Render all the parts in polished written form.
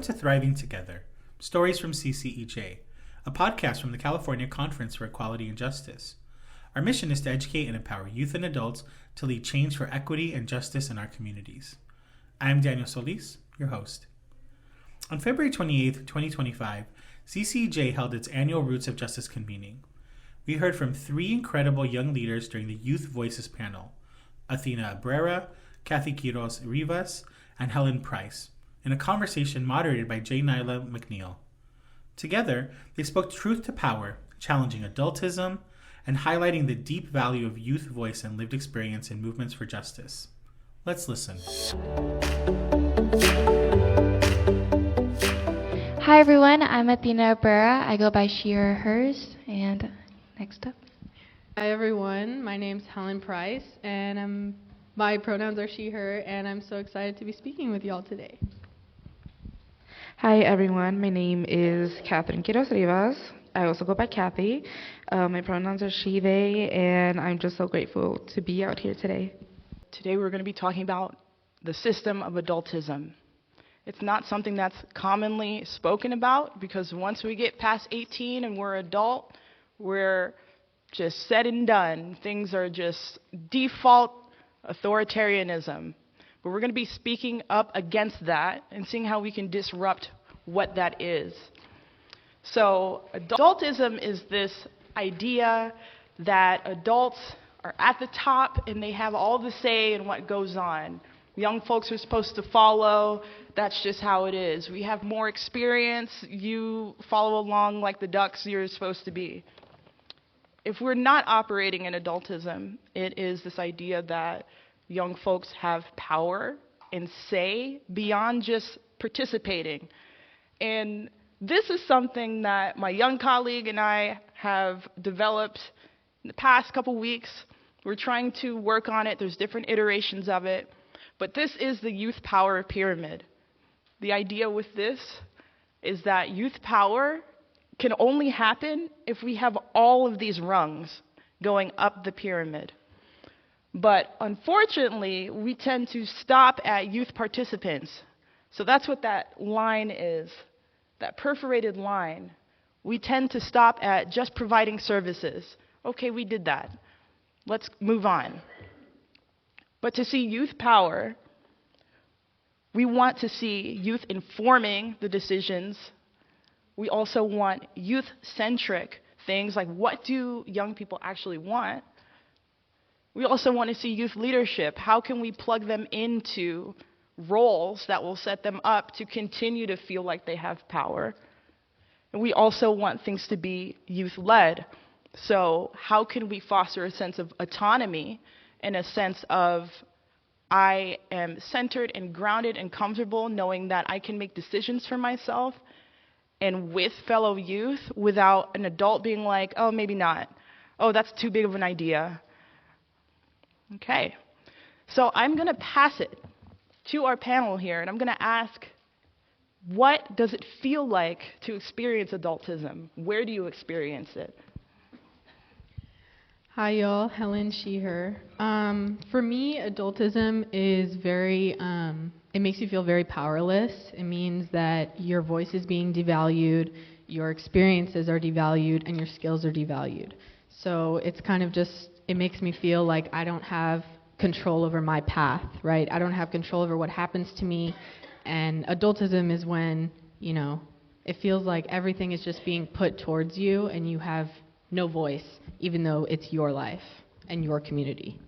to Thriving Together, Stories from CCEJ, a podcast from the California Conference for Equality and Justice. Our mission is to educate and empower youth and adults to lead change for equity and justice in our communities. I am Daniel Solis, your host. On February 28, 2025, CCEJ held its annual Roots of Justice Convening. We heard from three incredible young leaders during the Youth Voices panel, Athena Abrera, Cathy Quiroz-Rivas, and Helen Price, in a conversation moderated by j.nyla mcneil. Together, they spoke truth to power, challenging adultism, and highlighting the deep value of youth voice and lived experience in movements for justice. Let's listen. Hi everyone, I'm Athena Abrera. I go by she or hers. And next up. Hi everyone, my name's Helen Price, and my pronouns are she, her, and I'm so excited to be speaking with y'all today. Hi everyone, my name is Cathy Quiroz-Rivas. I also go by Cathy. My pronouns are she, they, and I'm just so grateful to be out here today. Today we're going to be talking about the system of adultism. It's not something that's commonly spoken about because once we get past 18 and we're adult, we're just said and done. Things are just default authoritarianism. But we're going to be speaking up against that and seeing how we can disrupt what that is. So adultism is this idea that adults are at the top and they have all the say in what goes on. Young folks are supposed to follow. That's just how it is. We have more experience. You follow along like the ducks you're supposed to be. If we're not operating in adultism, it is this idea that young folks have power and say beyond just participating. And this is something that my young colleague and I have developed in the past couple weeks. We're trying to work on it. There's different iterations of it. But this is the youth power pyramid. The idea with this is that youth power can only happen if we have all of these rungs going up the pyramid. But unfortunately, we tend to stop at youth participants. So that's what that line is, that perforated line. We tend to stop at just providing services. Okay, we did that. Let's move on. But to see youth power, we want to see youth informing the decisions. We also want youth-centric things like what do young people actually want? We also want to see youth leadership. How can we plug them into roles that will set them up to continue to feel like they have power? And we also want things to be youth-led. So how can we foster a sense of autonomy and a sense of I am centered and grounded and comfortable knowing that I can make decisions for myself and with fellow youth without an adult being like, oh, maybe not. Oh, that's too big of an idea. Okay. So I'm going to pass it to our panel here, and I'm going to ask, what does it feel like to experience adultism? Where do you experience it? Hi y'all, Helen, she, her. For me, adultism is it makes you feel very powerless. It means that your voice is being devalued, your experiences are devalued, and your skills are devalued. So it's kind of just, it makes me feel like I don't have control over my path, right? I don't have control over what happens to me. And adultism is when, it feels like everything is just being put towards you and you have no voice, even though it's your life and your community.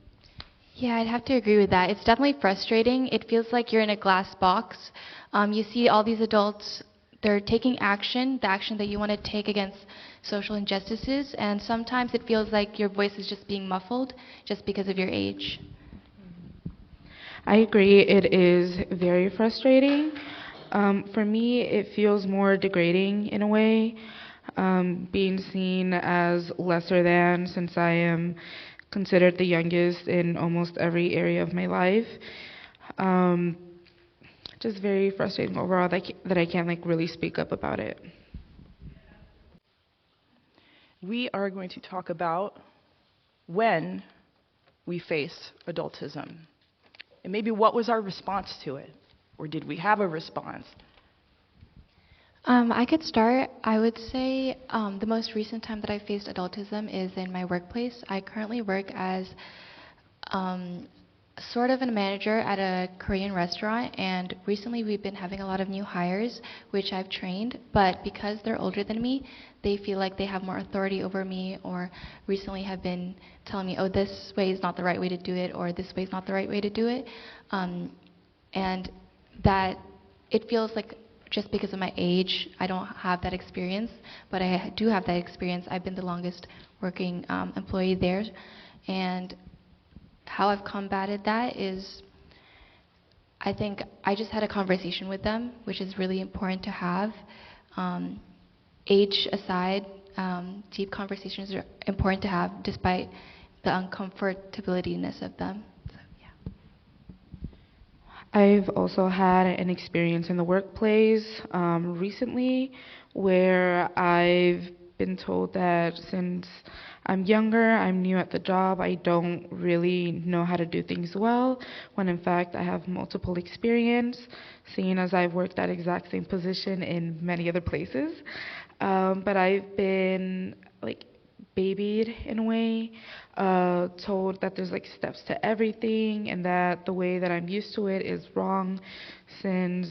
Yeah, I'd have to agree with that. It's definitely frustrating. It feels like you're in a glass box. You see all these adults, they're taking action, the action that you want to take against social injustices, and sometimes it feels like your voice is just being muffled just because of your age. I agree, it is very frustrating. For me, it feels more degrading in a way, being seen as lesser than since I am considered the youngest in almost every area of my life. Just very frustrating overall that I can't really speak up about it. We are going to talk about when we face adultism. And maybe what was our response to it? Or did we have a response? I could start. I would say the most recent time that I faced adultism is in my workplace. I currently work as sort of a manager at a Korean restaurant, and recently we've been having a lot of new hires, which I've trained, but because they're older than me, they feel like they have more authority over me, or recently have been telling me, oh, this way is not the right way to do it, or this way is not the right way to do it. And that it feels like just because of my age, I don't have that experience, but I do have that experience. I've been the longest working employee there, and how I've combated that is, I think I just had a conversation with them, which is really important to have. Age aside, deep conversations are important to have despite the uncomfortability-ness of them. So, yeah. I've also had an experience in the workplace recently where I've been told that since I'm younger, I'm new at the job, I don't really know how to do things well, when in fact I have multiple experience, seeing as I've worked that exact same position in many other places. But I've been babied in a way, told that there's steps to everything and that the way that I'm used to it is wrong since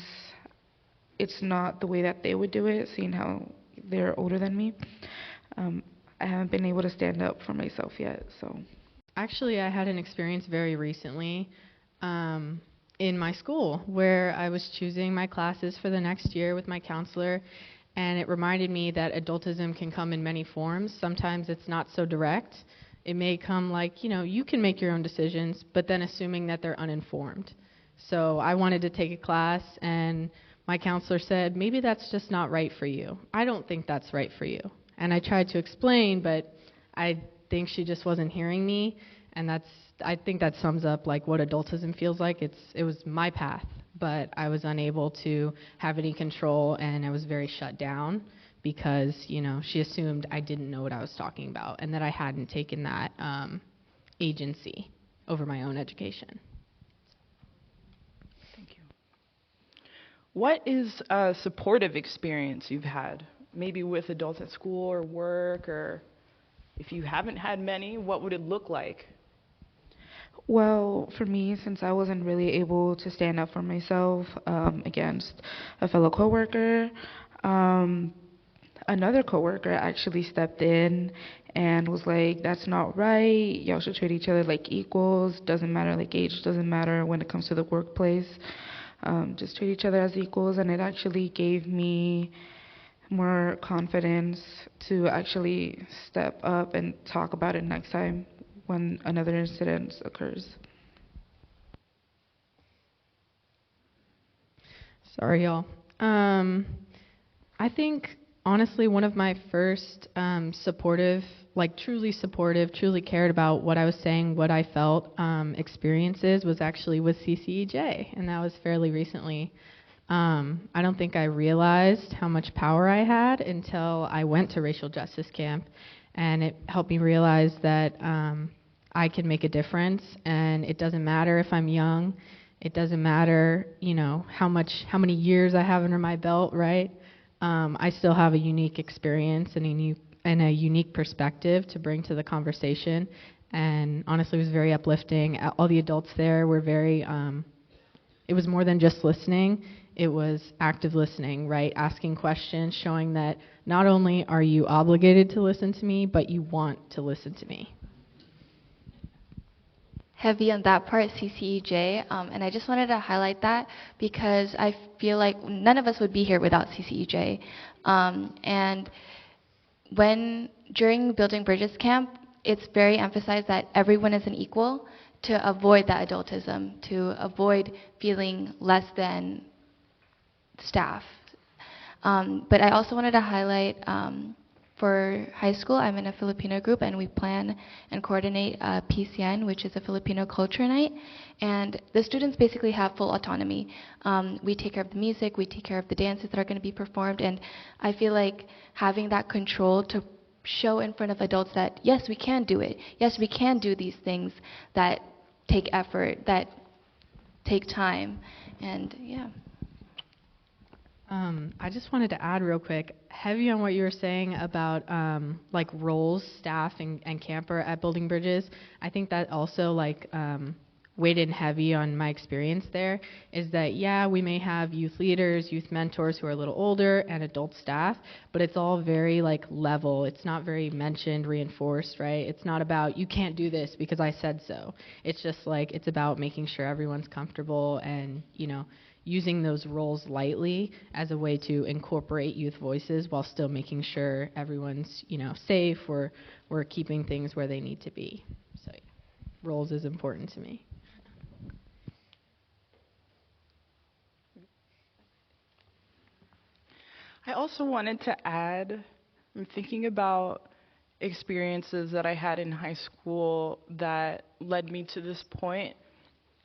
it's not the way that they would do it, seeing how they're older than me. I haven't been able to stand up for myself yet, so. Actually, I had an experience very recently in my school where I was choosing my classes for the next year with my counselor, and it reminded me that adultism can come in many forms. Sometimes it's not so direct. It may come you can make your own decisions, but then assuming that they're uninformed. So I wanted to take a class, and my counselor said, maybe that's just not right for you. I don't think that's right for you. And I tried to explain, but I think she just wasn't hearing me, and I think that sums up what adultism feels like. It was my path, but I was unable to have any control, and I was very shut down because, she assumed I didn't know what I was talking about and that I hadn't taken that agency over my own education. Thank you. What is a supportive experience you've had? Maybe with adults at school or work, or if you haven't had many, what would it look like? Well, for me, since I wasn't really able to stand up for myself against a fellow coworker, another coworker actually stepped in and was like, that's not right, y'all should treat each other like equals, doesn't matter, age doesn't matter when it comes to the workplace, just treat each other as equals. And it actually gave me more confidence to actually step up and talk about it next time when another incident occurs. Sorry, y'all. I think, honestly, one of my first supportive, truly cared about what I was saying, what I felt, experiences was actually with CCEJ, and that was fairly recently. I don't think I realized how much power I had until I went to racial justice camp, and it helped me realize that I can make a difference, and it doesn't matter if I'm young, it doesn't matter, how many years I have under my belt, right? I still have a unique experience and a unique perspective to bring to the conversation, and honestly, it was very uplifting. All the adults there were very. It was more than just listening. It was active listening, right? Asking questions, showing that not only are you obligated to listen to me, but you want to listen to me. Heavy on that part, CCEJ, and I just wanted to highlight that because I feel like none of us would be here without CCEJ. And during Building Bridges Camp, it's very emphasized that everyone is an equal to avoid that adultism, to avoid feeling less than staff. But I also wanted to highlight for high school, I'm in a Filipino group, and we plan and coordinate a PCN, which is a Filipino culture night. And the students basically have full autonomy. We take care of the music, we take care of the dances that are going to be performed, and I feel like having that control to show in front of adults that, yes, we can do it. Yes, we can do these things that take effort, that take time, and yeah. I just wanted to add real quick, heavy on what you were saying about like roles, staff, and camper at Building Bridges. I think that also weighed in heavy on my experience there, is that, yeah, we may have youth leaders, youth mentors who are a little older, and adult staff, but it's all very level. It's not very mentioned, reinforced, right? It's not about, you can't do this because I said so. It's just it's about making sure everyone's comfortable and, using those roles lightly as a way to incorporate youth voices while still making sure everyone's, safe, or we're keeping things where they need to be. So yeah, roles is important to me. I also wanted to add, I'm thinking about experiences that I had in high school that led me to this point.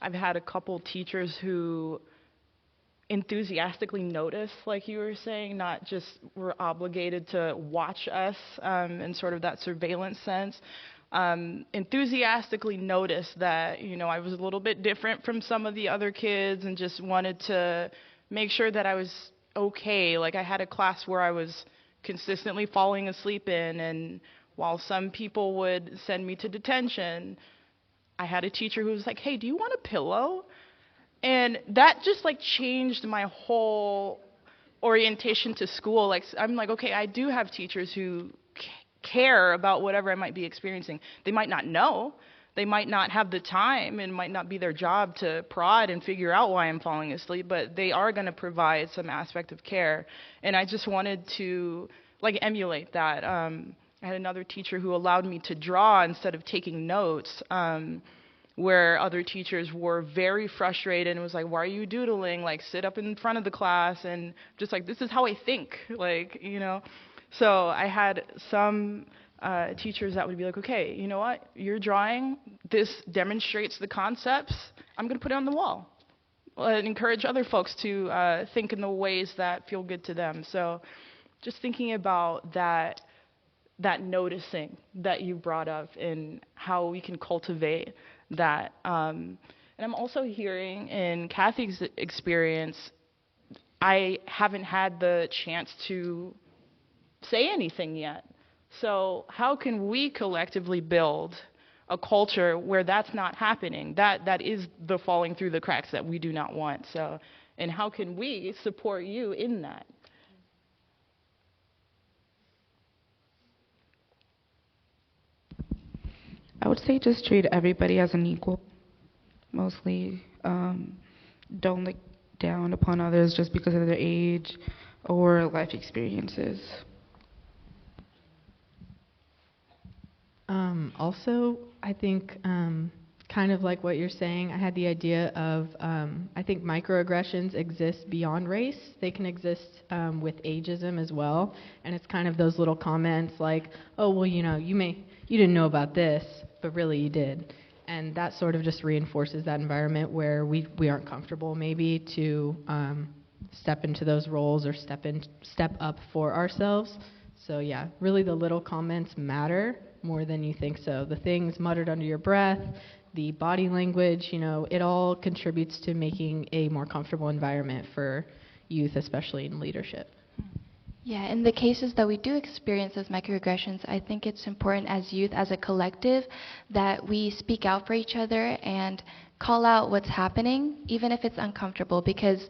I've had a couple teachers who enthusiastically noticed, like you were saying, not just were obligated to watch us in sort of that surveillance sense. Enthusiastically noticed that, I was a little bit different from some of the other kids and just wanted to make sure that I was okay. Like, I had a class where I was consistently falling asleep in, and while some people would send me to detention, I had a teacher who was like, "Hey, do you want a pillow?" And that just changed my whole orientation to school. I'm like, okay, I do have teachers who care about whatever I might be experiencing. They might not know. They might not have the time, and might not be their job to prod and figure out why I'm falling asleep, but they are going to provide some aspect of care. And I just wanted to emulate that. I had another teacher who allowed me to draw instead of taking notes, where other teachers were very frustrated and was like, "Why are you doodling? Sit up in front of the class," and just this is how I think, So I had some teachers that would be like, "Okay, you know what? You're drawing. This demonstrates the concepts. I'm going to put it on the wall." And encourage other folks to think in the ways that feel good to them. So just thinking about that noticing that you brought up and how we can cultivate that. And I'm also hearing in Cathy's experience, I haven't had the chance to say anything yet. So how can we collectively build a culture where that's not happening? That is the falling through the cracks that we do not want. So, and how can we support you in that? I would say just treat everybody as an equal. Mostly, don't look down upon others just because of their age or life experiences. Also, I think kind of like what you're saying, I had the idea of I think microaggressions exist beyond race. They can exist with ageism as well, and it's kind of those little comments like, "Oh, well, you didn't know about this, but really you did," and that sort of just reinforces that environment where we aren't comfortable maybe to step into those roles or step up for ourselves. So yeah, really the little comments matter more than you think so. The things muttered under your breath, the body language, it all contributes to making a more comfortable environment for youth, especially in leadership. Yeah, in the cases that we do experience as microaggressions, I think it's important as youth, as a collective, that we speak out for each other and call out what's happening, even if it's uncomfortable, because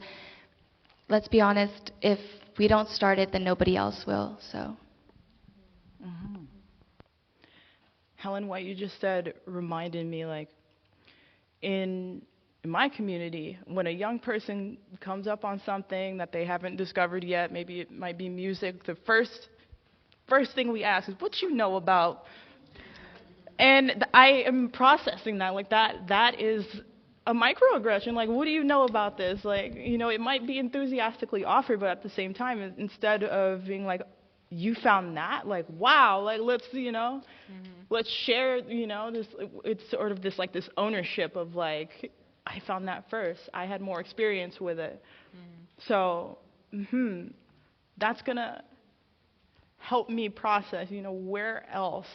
let's be honest, if we don't start it, then nobody else will, so. Mm-hmm. Helen, what you just said reminded me, in my community, when a young person comes up on something that they haven't discovered yet, maybe it might be music, the first thing we ask is, "What you know about?" And I am processing that, that is a microaggression. What do you know about this? It might be enthusiastically offered, but at the same time, instead of being like, "You found that?" Wow, let's, let's share, this, it's sort of this, this ownership of I found that first. I had more experience with it. So, that's going to help me process, where else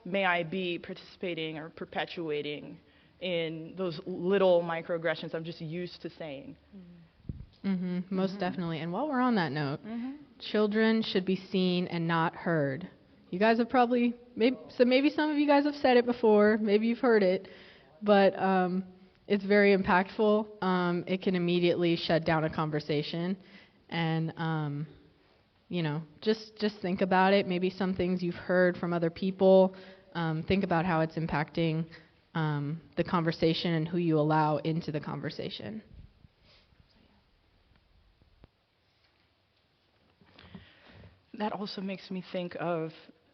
may I be participating or perpetuating in those little microaggressions I'm just used to saying. Most definitely. And while we're on that note, children should be seen and not heard. You guys have probably, maybe some of you guys have said it before, maybe you've heard it, but it's very impactful. It can immediately shut down a conversation. And, just think about it. Maybe some things you've heard from other people. Think about how it's impacting the conversation and who you allow into the conversation. That also makes me think of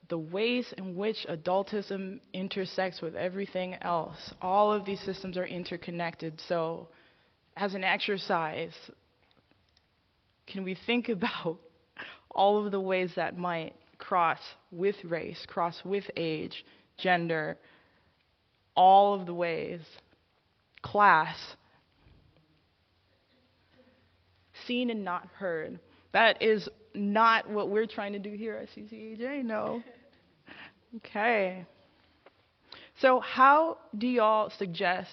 the ways in which adultism intersects with everything else. All of these systems are interconnected. So as an exercise, can we think about all of the ways that might cross with race, cross with age, gender, all of the ways, class, seen and not heard. That is not what we're trying to do here at CCEJ, no. Okay. So how do y'all suggest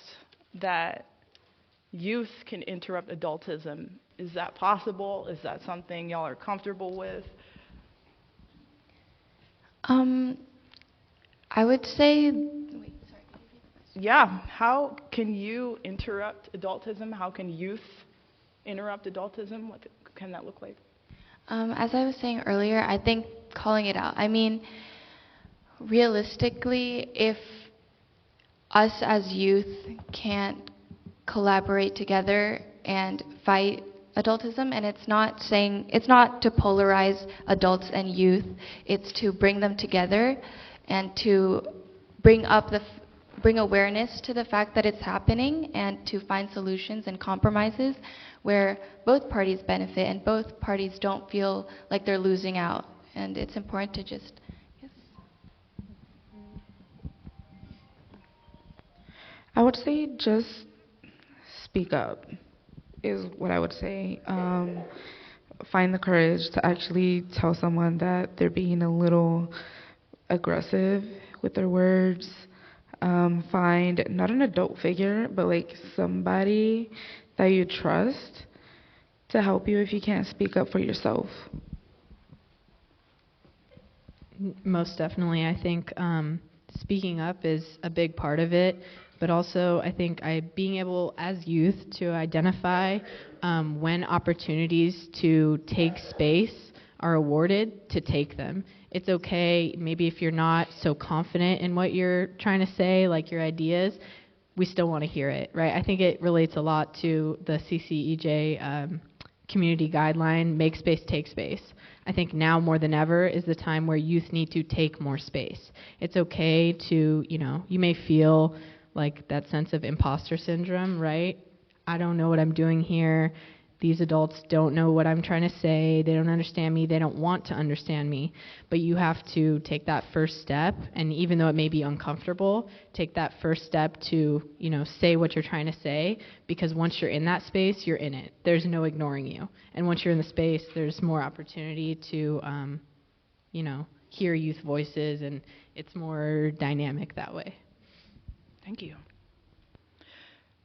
that youth can interrupt adultism? Is that possible? Is that something y'all are comfortable with? I would say, Yeah, how can you interrupt adultism? How can youth interrupt adultism? What can that look like? as I was saying earlier, I think calling it out. I mean, realistically, if us as youth can't collaborate together and fight adultism, and it's not to polarize adults and youth, it's to bring them together and to bring awareness to the fact that it's happening and to find solutions and compromises where both parties benefit and both parties don't feel like they're losing out. And it's important to just, yes. I would say just speak up is what I would say. Find the courage to actually tell someone that they're being a little aggressive with their words. Find not an adult figure, but like somebody that you trust to help you if you can't speak up for yourself. Most definitely. I think speaking up is a big part of it, but also I think being able as youth to identify when opportunities to take space are awarded, to take them. It's okay, maybe if you're not so confident in what you're trying to say, like your ideas, we still want to hear it, right? I think it relates a lot to the CCEJ community guideline, make space, take space. I think now more than ever is the time where youth need to take more space. It's okay to, you may feel like that sense of imposter syndrome, right? I don't know what I'm doing here. These adults don't know what I'm trying to say. They don't understand me. They don't want to understand me. But you have to take that first step, and even though it may be uncomfortable, take that first step to, say what you're trying to say, because once you're in that space, you're in it. There's no ignoring you. And once you're in the space, there's more opportunity to, hear youth voices, and it's more dynamic that way. Thank you.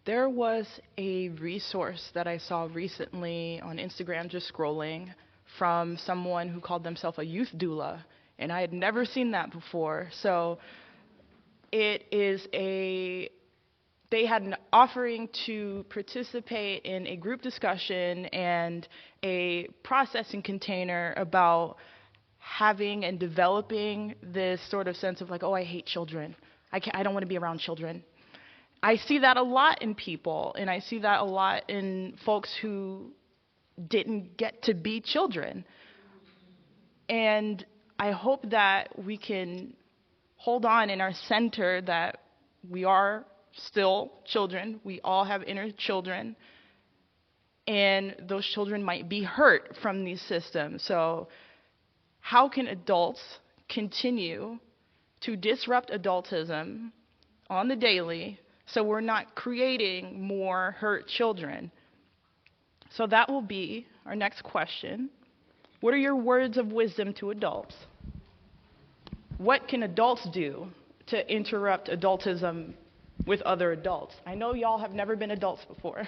There was a resource that I saw recently on Instagram, just scrolling, from someone who called themselves a youth doula, and I had never seen that before. So it is they had an offering to participate in a group discussion and a processing container about having and developing this sort of sense of like, oh, I hate children. I don't want to be around children. I see that a lot in people, and I see that a lot in folks who didn't get to be children. And I hope that we can hold on in our center that we are still children. We all have inner children, and those children might be hurt from these systems. So how can adults continue to disrupt adultism on the daily so we're not creating more hurt children? So that will be our next question. What are your words of wisdom to adults? What can adults do to interrupt adultism with other adults? I know y'all have never been adults before.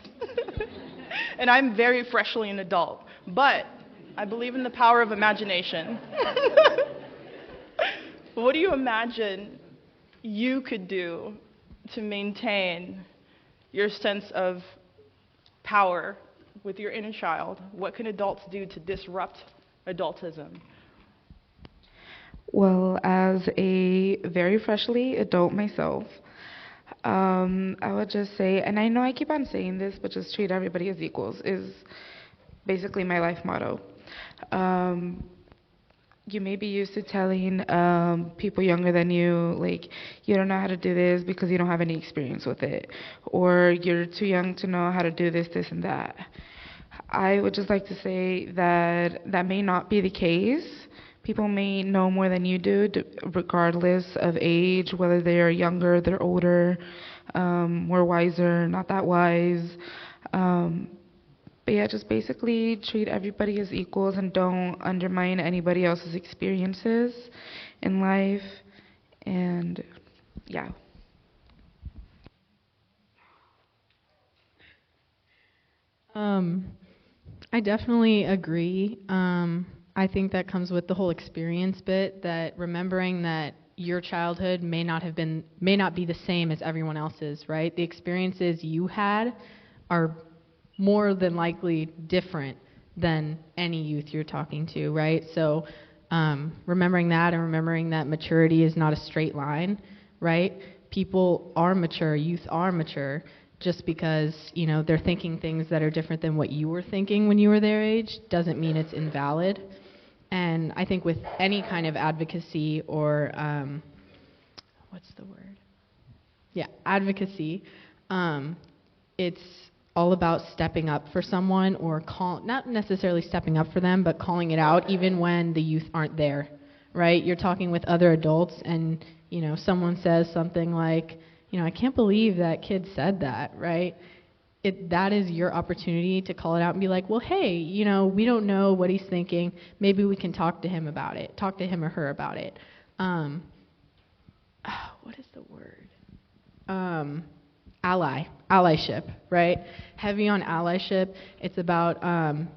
And I'm very freshly an adult. But I believe in the power of imagination. What do you imagine you could do to maintain your sense of power with your inner child? What can adults do to disrupt adultism? Well, as a very freshly adult myself, I would just say, and I know I keep on saying this, but just treat everybody as equals is basically my life motto. You may be used to telling people younger than you, like, you don't know how to do this because you don't have any experience with it, or you're too young to know how to do this, this, and that. I would just like to say that that may not be the case. People may know more than you do, regardless of age, whether they're younger, they're older, more wiser, not that wise. But yeah, just basically treat everybody as equals and don't undermine anybody else's experiences in life. And yeah. I definitely agree. I think that comes with the whole experience bit, that remembering that your childhood may not be the same as everyone else's, right? The experiences you had are more than likely different than any youth you're talking to, right? So remembering that, and remembering that maturity is not a straight line, right? People are mature, youth are mature. Just because, you know, they're thinking things that are different than what you were thinking when you were their age doesn't mean it's invalid. And I think with any kind of advocacy or, advocacy, it's all about stepping up for someone, or not necessarily stepping up for them, but calling it out even when the youth aren't there, right? You're talking with other adults and, you know, someone says something like, you know, I can't believe that kid said that, right? That is your opportunity to call it out and be like, well, hey, you know, we don't know what he's thinking. Maybe we can talk to him about it, talk to him or her about it. What is the word? Allyship, right? Heavy on allyship. It's about,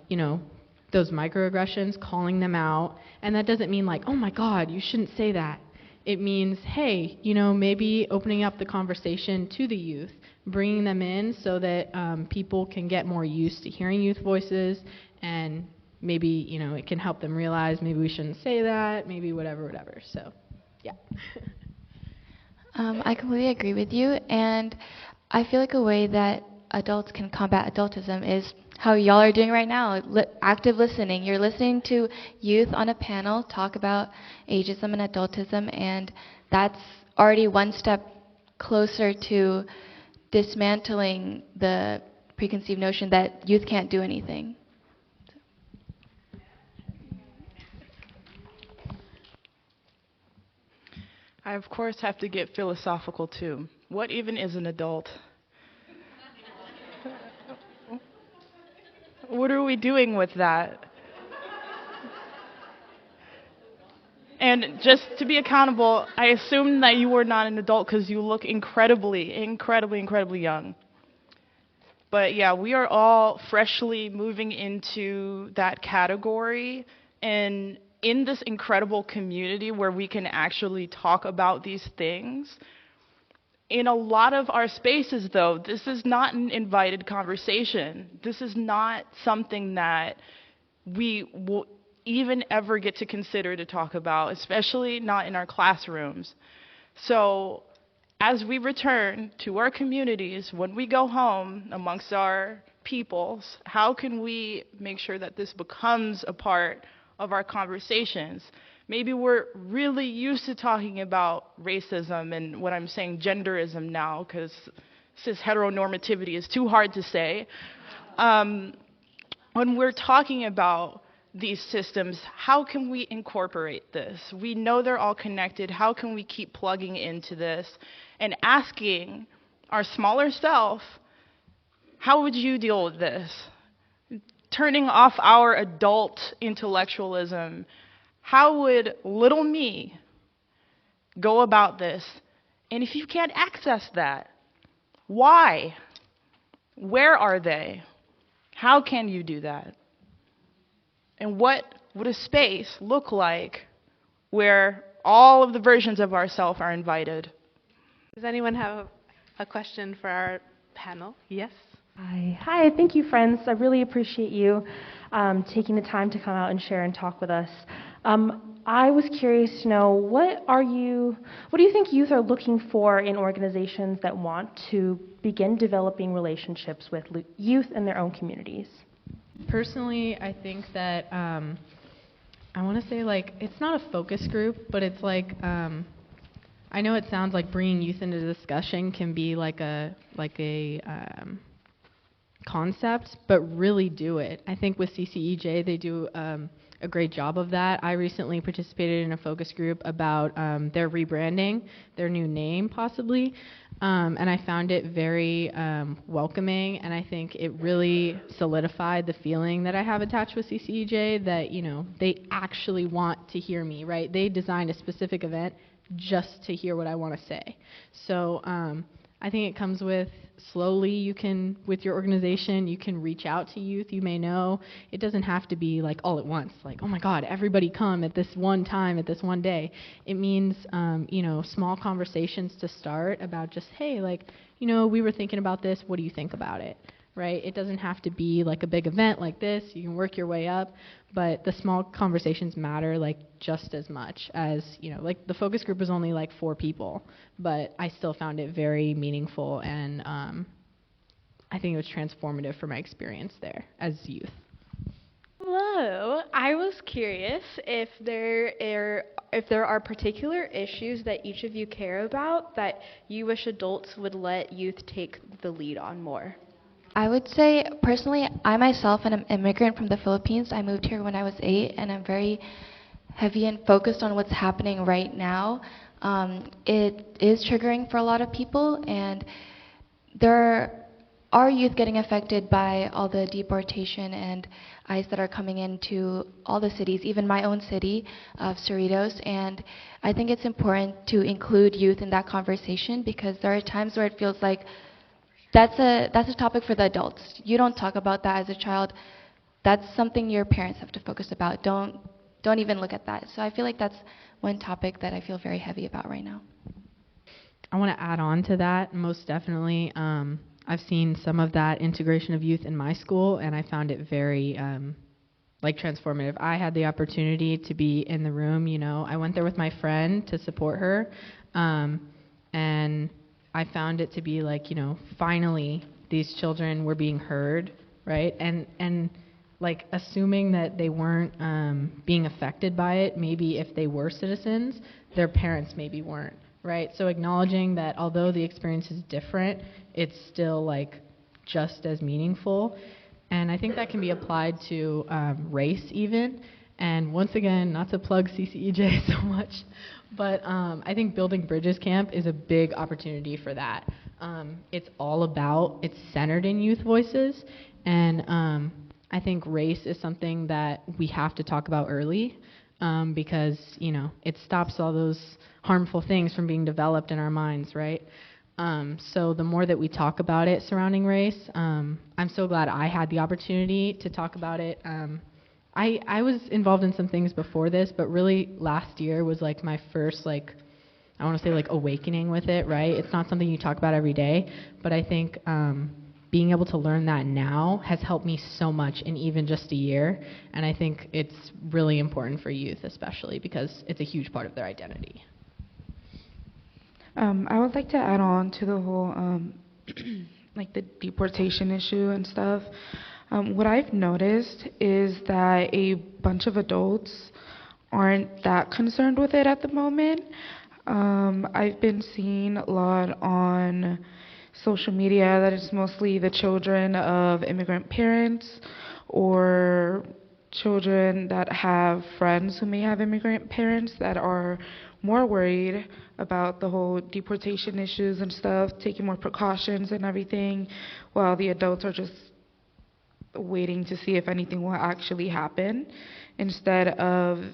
you know, those microaggressions, calling them out. And that doesn't mean like, oh my God, you shouldn't say that. It means, hey, you know, maybe opening up the conversation to the youth, bringing them in so that people can get more used to hearing youth voices, and maybe, you know, it can help them realize maybe we shouldn't say that, maybe whatever. So, yeah. I completely agree with you, and I feel like a way that adults can combat adultism is how y'all are doing right now, active listening. You're listening to youth on a panel talk about ageism and adultism, and that's already one step closer to dismantling the preconceived notion that youth can't do anything. I, of course, have to get philosophical, too. What even is an adult? What are we doing with that? And just to be accountable, I assume that you are not an adult because you look incredibly young. But yeah, we are all freshly moving into that category, and in this incredible community where we can actually talk about these things. In a lot of our spaces, though, this is not an invited conversation. This is not something that we will even ever get to consider to talk about, especially not in our classrooms. So as we return to our communities, when we go home amongst our peoples, how can we make sure that this becomes a part of our conversations? Maybe we're really used to talking about racism and what I'm saying, genderism now, because cis heteronormativity is too hard to say. When we're talking about these systems, how can we incorporate this? We know they're all connected. How can we keep plugging into this and asking our smaller self, how would you deal with this? Turning off our adult intellectualism, how would little me go about this? And if you can't access that, why? Where are they? How can you do that? And what would a space look like where all of the versions of ourselves are invited? Does anyone have a question for our panel? Yes? Hi, thank you, friends. I really appreciate you taking the time to come out and share and talk with us. I was curious to know, what do you think youth are looking for in organizations that want to begin developing relationships with youth in their own communities? Personally, I think that I want to say, like, it's not a focus group, but it's like, I know it sounds like bringing youth into the discussion can be like a concept, but really do it. I think with CCEJ they do a great job of that. I recently participated in a focus group about their rebranding, their new name possibly, and I found it very welcoming, and I think it really solidified the feeling that I have attached with CCEJ, that, you know, they actually want to hear me, right? They designed a specific event just to hear what I want to say. So I think it comes with slowly. You can, with your organization, you can reach out to youth you may know. It doesn't have to be like all at once, like, oh my God, everybody come at this one time, at this one day. It means, you know, small conversations to start about just, hey, like, you know, we were thinking about this, what do you think about it? Right? It doesn't have to be like a big event like this. You can work your way up, but the small conversations matter like just as much as, you know, like the focus group was only like 4 people, but I still found it very meaningful, and I think it was transformative for my experience there as youth. Hello. I was curious if there are particular issues that each of you care about that you wish adults would let youth take the lead on more. I would say, personally, I myself am an immigrant from the Philippines. I moved here when I was 8, and I'm very heavy and focused on what's happening right now. It is triggering for a lot of people, and there are youth getting affected by all the deportation and ICE that are coming into all the cities, even my own city of Cerritos, and I think it's important to include youth in that conversation, because there are times where it feels like that's a topic for the adults. You don't talk about that as a child. That's something your parents have to focus about. Don't even look at that. So I feel like that's one topic that I feel very heavy about right now. I want to add on to that, most definitely. I've seen some of that integration of youth in my school, and I found it very transformative. I had the opportunity to be in the room. You know, I went there with my friend to support her, and I found it to be like, you know, finally these children were being heard, right? And like assuming that they weren't being affected by it, maybe if they were citizens, their parents maybe weren't, right? So acknowledging that although the experience is different, it's still like just as meaningful. And I think that can be applied to race even. And once again, not to plug CCEJ so much, but I think Building Bridges Camp is a big opportunity for that. It's centered in youth voices, and I think race is something that we have to talk about early, because, you know, it stops all those harmful things from being developed in our minds, right? So the more that we talk about it surrounding race, I'm so glad I had the opportunity to talk about it. I was involved in some things before this, but really last year was like my first, like, I want to say like awakening with it, right? It's not something you talk about every day, but I think being able to learn that now has helped me so much in even just a year, and I think it's really important for youth especially because it's a huge part of their identity. I would like to add on to the whole like the deportation issue and stuff. What I've noticed is that a bunch of adults aren't that concerned with it at the moment. I've been seeing a lot on social media that it's mostly the children of immigrant parents or children that have friends who may have immigrant parents that are more worried about the whole deportation issues and stuff, taking more precautions and everything, while the adults are just waiting to see if anything will actually happen, instead of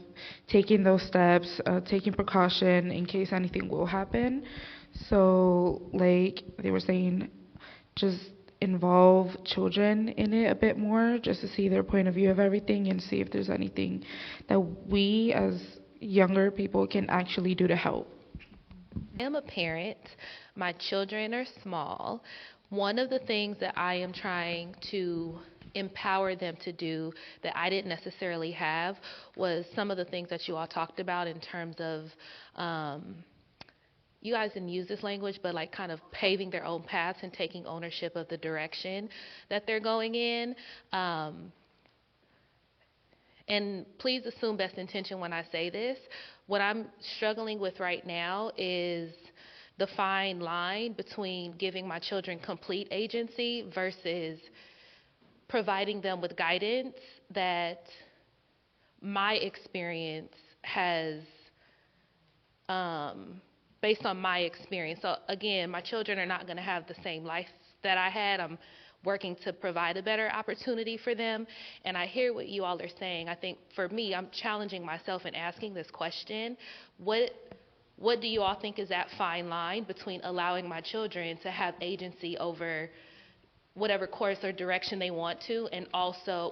taking those steps, taking precaution in case anything will happen. So like they were saying, just involve children in it a bit more, just to see their point of view of everything and see if there's anything that we as younger people can actually do to help. I am a parent. My children are small. One of the things that I am trying to empower them to do that I didn't necessarily have was some of the things that you all talked about in terms of, you guys didn't use this language, but like kind of paving their own paths and taking ownership of the direction that they're going in. And please assume best intention when I say this. What I'm struggling with right now is the fine line between giving my children complete agency versus providing them with guidance that my experience has, based on my experience. So again, my children are not going to have the same life that I had. I'm working to provide a better opportunity for them. And I hear what you all are saying. I think for me, I'm challenging myself and asking this question. What do you all think is that fine line between allowing my children to have agency over whatever course or direction they want to, and also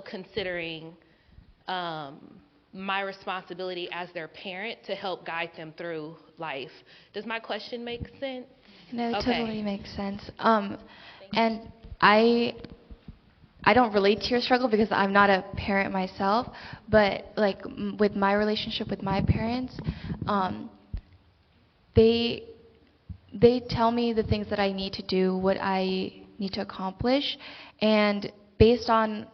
considering my responsibility as their parent to help guide them through life? Does my question make sense? No, it Okay. totally makes sense. And I don't relate to your struggle because I'm not a parent myself, but like with my relationship with my parents, they tell me the things that I need to do, what I need to accomplish, and based on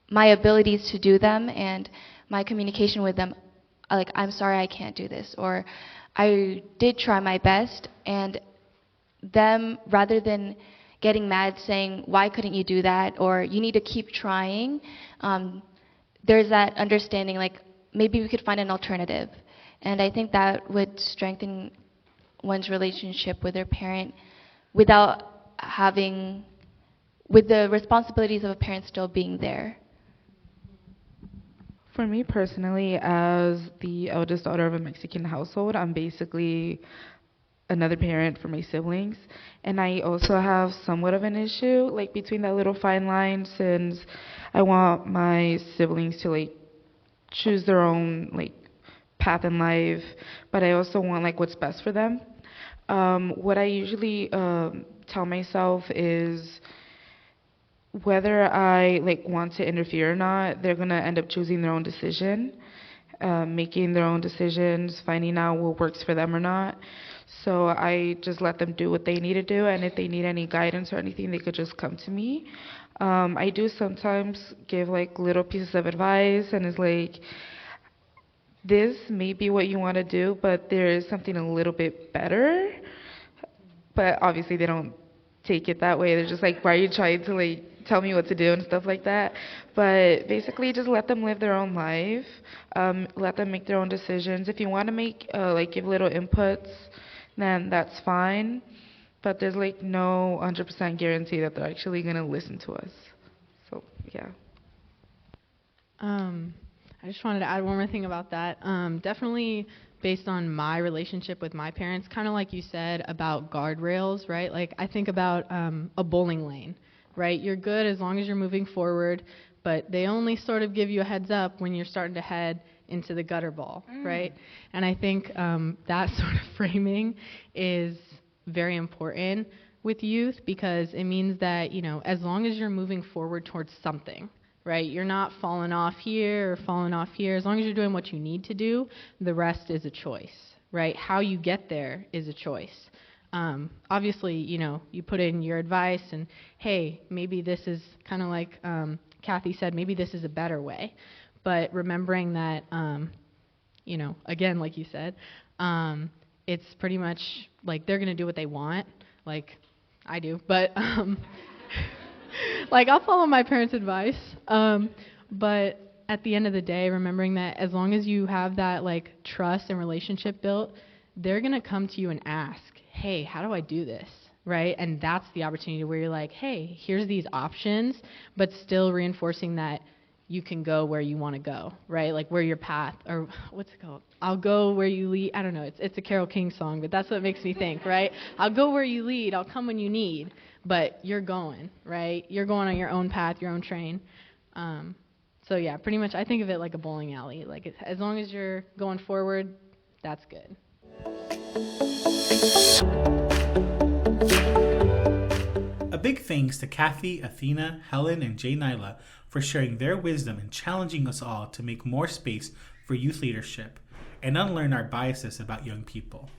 my abilities to do them and my communication with them, like, I'm sorry I can't do this, or I did try my best, and them, rather than getting mad saying, why couldn't you do that, or you need to keep trying, there's that understanding, like, maybe we could find an alternative. And I think that would strengthen one's relationship with their parent without with the responsibilities of a parent still being there. For me personally, as the eldest daughter of a Mexican household, I'm basically another parent for my siblings, and I also have somewhat of an issue, like, between that little fine line, since I want my siblings to, like, choose their own, like, path in life, but I also want, like, what's best for them. What I usually tell myself is whether I, like, want to interfere or not, they're gonna end up choosing their own decision, making their own decisions, finding out what works for them or not. So I just let them do what they need to do, and if they need any guidance or anything, they could just come to me. I do sometimes give, like, little pieces of advice, and it's like, this may be what you want to do, but there is something a little bit better. But obviously they don't take it that way. They're just like, why are you trying to, like, tell me what to do and stuff like that? But basically just let them live their own life. Let them make their own decisions. If you want to make, like, give little inputs, then that's fine. But there's, like, no 100% guarantee that they're actually going to listen to us. So, yeah. I just wanted to add one more thing about that. Definitely based on my relationship with my parents, kind of like you said about guardrails, right? Like, I think about a bowling lane, right? You're good as long as you're moving forward, but they only sort of give you a heads up when you're starting to head into the gutter ball, right? And I think that sort of framing is very important with youth, because it means that, you know, as long as you're moving forward towards something, right? You're not falling off here or falling off here. As long as you're doing what you need to do, the rest is a choice, right? How you get there is a choice. Obviously, you know, you put in your advice and, hey, maybe this is kind of like Cathy said, maybe this is a better way. But remembering that, you know, again, like you said, it's pretty much like they're going to do what they want, like I do. But like, I'll follow my parents' advice, but at the end of the day, remembering that as long as you have that, like, trust and relationship built, they're going to come to you and ask, hey, how do I do this, right? And that's the opportunity where you're like, hey, here's these options, but still reinforcing that you can go where you want to go, right? Like where your path, or what's it called? I'll go where you lead. I don't know. It's a Carole King song, but that's what makes me think, right? I'll go where you lead. I'll come when you need. But you're going, right? You're going on your own path, your own train. So yeah, pretty much I think of it like a bowling alley. Like as long as you're going forward, that's good. A big thanks to Cathy, Athena, Helen, and j.nyla for sharing their wisdom and challenging us all to make more space for youth leadership and unlearn our biases about young people.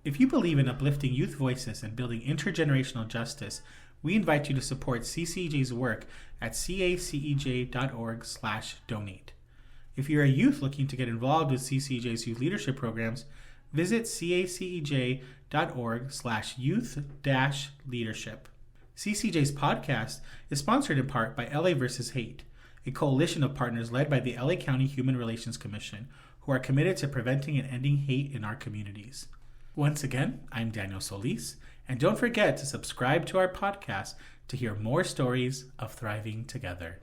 If you believe in uplifting youth voices and building intergenerational justice, we invite you to support CCEJ's work at cacej.org/donate. If you're a youth looking to get involved with CCEJ's youth leadership programs, visit cacej.org/youth-leadership. CCEJ's podcast is sponsored in part by LA vs. Hate, a coalition of partners led by the LA County Human Relations Commission, who are committed to preventing and ending hate in our communities. Once again, I'm Daniel Solis, and don't forget to subscribe to our podcast to hear more stories of thriving together.